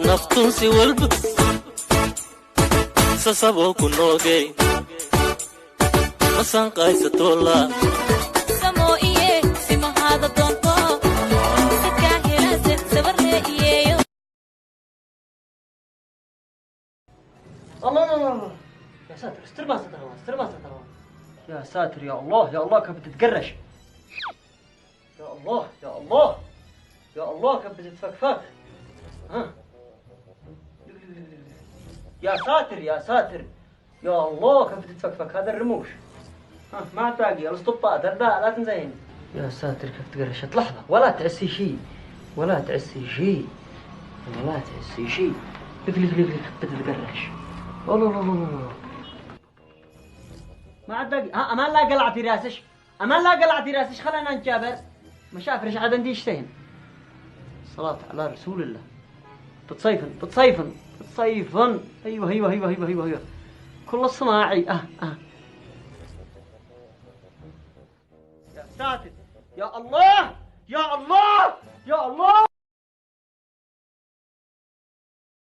naftunsi walba sasabo kunogay masan qaysatola samo iye sima hada donto sidka helase sabarle iyeyo الله يا ساتر استر ما ستروان استر ما ستروان يا ساتر يا الله كيف بتتقرش يا الله كيف بتتفكفك ها يا ساتر يا الله كيف بتتفكفك هذا الرموش ها ما باقي الاسطبات لا تنزين يا ساتر كيف تقرشت لحظة ولا تعسي شيء لك بتتقرش الله ما عاد باقي ها امان لا قلعتي راسش خلينا نجابر مشافر ايش عاد عندي اشتين الصلاة على رسول الله بتصيفن ايوه كل الصناعي يا ساتر يا الله